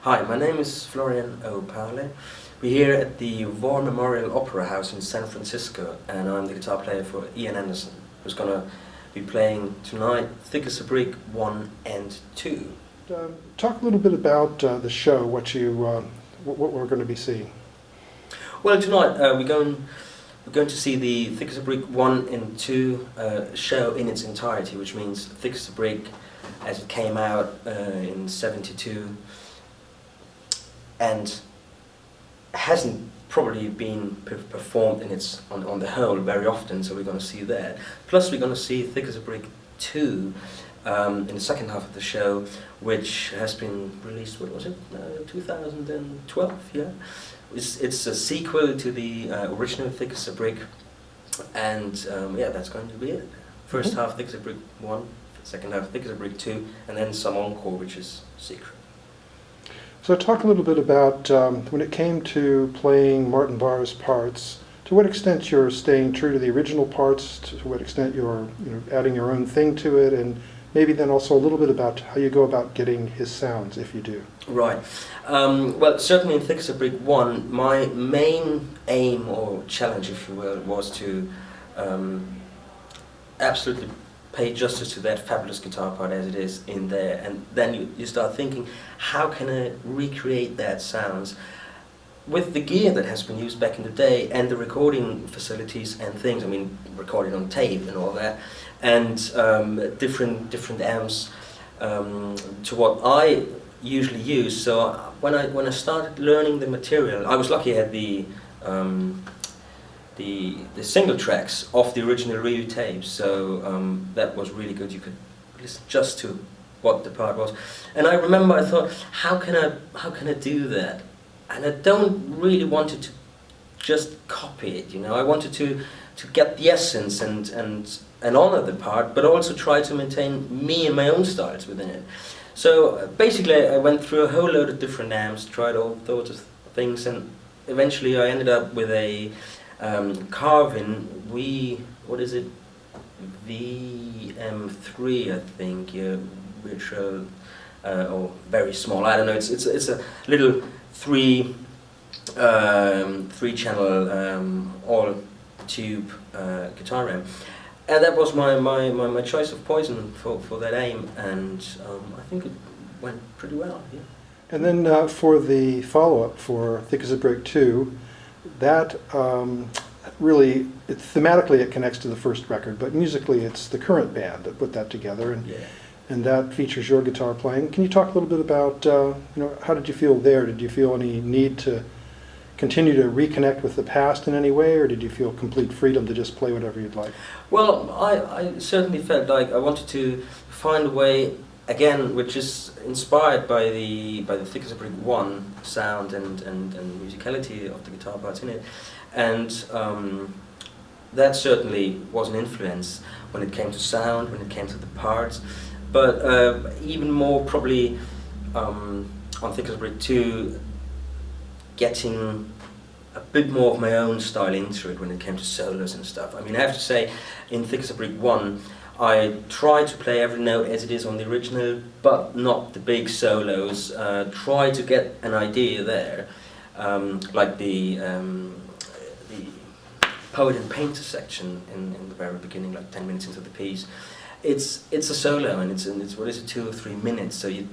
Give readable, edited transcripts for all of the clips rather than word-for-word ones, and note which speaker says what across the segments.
Speaker 1: Hi, my name is Florian Opahle. We're here at the War Memorial Opera House in San Francisco, and I'm the guitar player for Ian Anderson, who's going to be playing tonight Thick as a Brick 1 and 2.
Speaker 2: Talk a little bit about the show, what we're going to be seeing.
Speaker 1: Well, tonight we're going to see the Thick as a Brick 1 and 2 show in its entirety, which means Thick as a Brick as it came out in '72 and hasn't probably been performed in its on the whole very often, so we're going to see that. Plus we're going to see Thick as a Brick 2 in the second half of the show, which has been released, what was it, 2012, yeah? It's a sequel to the original Thick as a Brick, and yeah, that's going to be it. First half Thick as a Brick 1, second half Thick as a Brick 2, and then some encore, which is secret.
Speaker 2: So talk a little bit about when it came to playing Martin Barre's parts, to what extent you're staying true to the original parts, to what extent you're adding your own thing to it, and maybe then also a little bit about how you go about getting his sounds, if you do.
Speaker 1: Right. Well, certainly in Thick as a Brick 1, my main aim or challenge, if you will, was to absolutely pay justice to that fabulous guitar part as it is in there, and then you start thinking, how can I recreate that sounds with the gear that has been used back in the day and the recording facilities and things. I mean, recorded on tape and all that, and different amps to what I usually use. So when I started learning the material, I was lucky I had the single tracks of the original Ryu tapes, so that was really good. You could listen just to what the part was, and I remember I thought, how can I do that? And I don't really want it to just copy it, I wanted to get the essence and honor the part, but also try to maintain me and my own styles within it. So basically I went through a whole load of different amps, tried all sorts of things, and eventually I ended up with a Carvin VM3, I think, virtual or very small. I don't know. It's a little three channel all tube guitar amp, and that was my choice of poison for that aim, and I think it went pretty well. Yeah.
Speaker 2: And then for the follow-up for Thick as a Brick 2, that really, thematically it connects to the first record, but musically it's the current band that put that together, and
Speaker 1: yeah.
Speaker 2: And that features your guitar playing. Can you talk a little bit about how did you feel there? Did you feel any need to continue to reconnect with the past in any way, or did you feel complete freedom to just play whatever you'd like?
Speaker 1: Well, I certainly felt like I wanted to find a way again, which is inspired by the Thick as a Brick 1 sound and musicality of the guitar parts in it, and that certainly was an influence when it came to sound, when it came to the parts, but even more probably on Thick as a Brick 2, getting a bit more of my own style into it when it came to solos and stuff. I mean, I have to say, in Thick as a Brick 1, I tried to play every note as it is on the original, but not the big solos. Try to get an idea there, like the Poet and Painter section in the very beginning, like 10 minutes into the piece. It's a solo, and it's what is it, 2 or 3 minutes, so you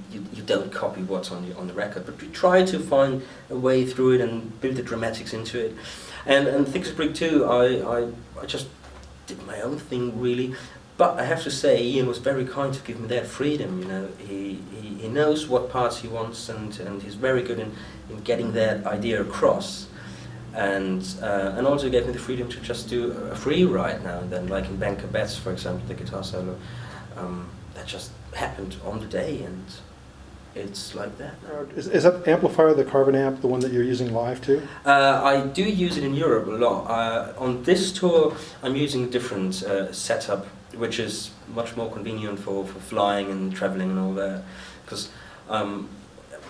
Speaker 1: don't copy what's on the record, but you try to find a way through it and build the dramatics into it. And Thick as a Brick 2, I just did my own thing really. But I have to say, Ian was very kind to give me that freedom. He knows what parts he wants, and he's very good in getting that idea across, and also gave me the freedom to just do a free ride now and then, like in Banker Betts, for example, the guitar solo. That just happened on the day, and it's like that.
Speaker 2: Is that amplifier, the Carvin amp, the one that you're using live too?
Speaker 1: I do use it in Europe a lot. On this tour, I'm using a different setup, which is much more convenient for flying and traveling and all that. Because,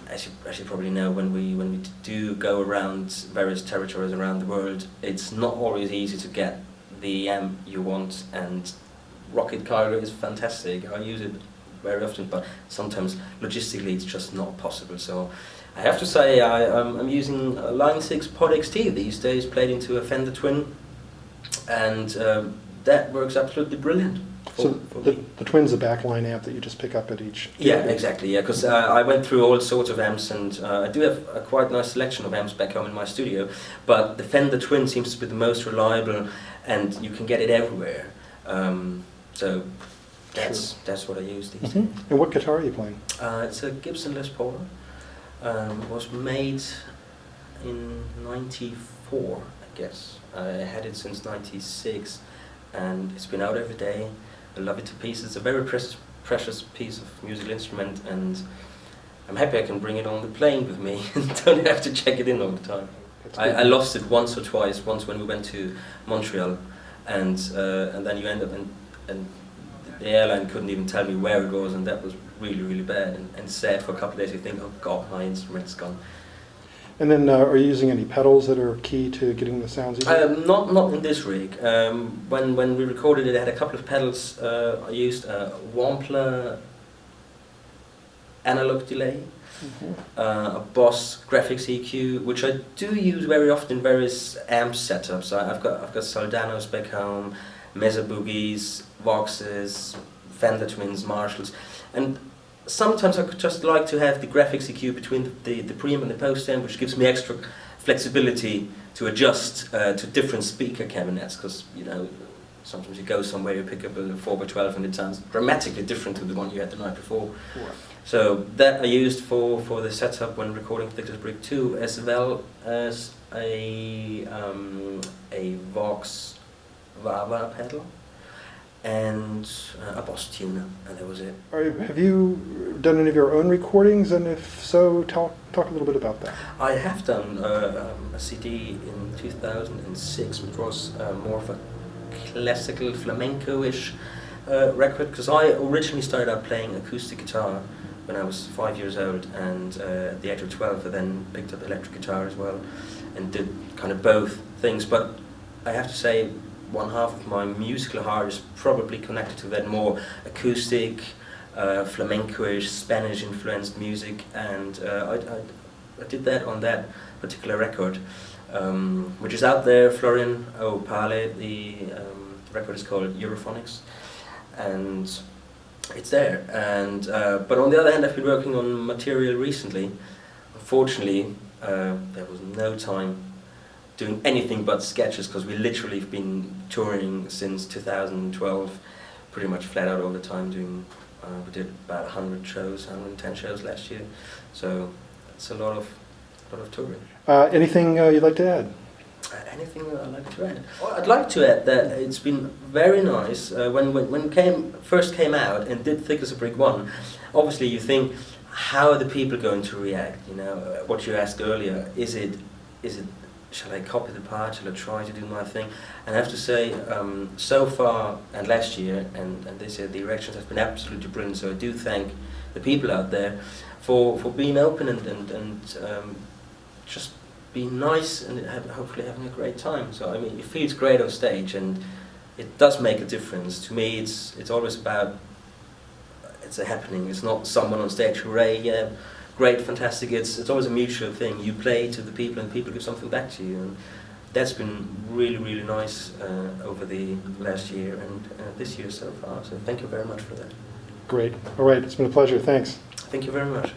Speaker 1: as you probably know, when we do go around various territories around the world, it's not always easy to get the amp you want, and Rocket Cargo is fantastic. I use it very often, but sometimes logistically it's just not possible. So I have to say I'm using a Line 6 Pod XT these days, played into a Fender Twin, and that works absolutely brilliant.
Speaker 2: So the Twin's a backline amp that you just pick up at each.
Speaker 1: Yeah, exactly. Yeah, because I went through all sorts of amps, and I do have a quite nice selection of amps back home in my studio. But the Fender Twin seems to be the most reliable, and you can get it everywhere. So that's what I use these days.
Speaker 2: And what guitar are you playing?
Speaker 1: It's a Gibson Les Paul. Was made in '94, I guess. I had it since '96, and it's been out every day. I love it to pieces. It's a very precious piece of musical instrument, and I'm happy I can bring it on the plane with me and don't have to check it in all the time. I lost it once or twice. Once when we went to Montreal, and then you end up and the airline couldn't even tell me where it was, and that was really bad and sad for a couple of days. You think, oh God, my instrument's gone.
Speaker 2: And then are you using any pedals that are key to getting the sounds easier?
Speaker 1: Not in this rig. When we recorded it, I had a couple of pedals. I used a Wampler analog delay, a Boss graphics EQ, which I do use very often in various amp setups. I've got Soldanos back home, Mesa Boogies, Voxes, Fender Twins, Marshalls, and sometimes I could just like to have the graphics EQ between the preamp and the post amp, which gives me extra flexibility to adjust to different speaker cabinets, because sometimes you go somewhere, you pick up a 4x12 and it sounds dramatically different to the one you had the night before. Sure. So that I used for the setup when recording Guitarist Brick 2, as well as a Vox Vava pedal and a Boss tuner, and that was it.
Speaker 2: Have you done any of your own recordings, and if so, talk a little bit about that.
Speaker 1: I have done a CD in 2006, which was more of a classical flamenco-ish record, because I originally started out playing acoustic guitar when I was 5 years old, and at the age of 12 I then picked up electric guitar as well, and did kind of both things. But I have to say, one half of my musical heart is probably connected to that more acoustic, flamenco-ish, Spanish-influenced music, and I did that on that particular record, which is out there, Florian Opahle. The record is called Europhonics, and it's there. And but on the other hand, I've been working on material recently. Unfortunately, there was no time doing anything but sketches, because we literally have been touring since 2012, pretty much flat out all the time. We did about 100 shows, 110 shows last year, so it's a lot of touring.
Speaker 2: Anything you'd like to add?
Speaker 1: Anything I'd like to add? Well, I'd like to add that it's been very nice when it first came out and did Thick as a Brick 1. Obviously, you think, how are the people going to react? What you asked earlier, is it? Shall I copy the part? Shall I try to do my thing? And I have to say, so far, and last year and this year, the reactions have been absolutely brilliant. So I do thank the people out there for being open and just being nice and hopefully having a great time. So I mean, it feels great on stage, and it does make a difference. To me, it's always about, it's a happening. It's not someone on stage, hooray, yeah, great, fantastic. It's always a mutual thing. You play to the people, and people give something back to you, and that's been really nice over the last year and this year so far. So thank you very much for that.
Speaker 2: Great. All right, it's been a pleasure. Thanks.
Speaker 1: Thank you very much.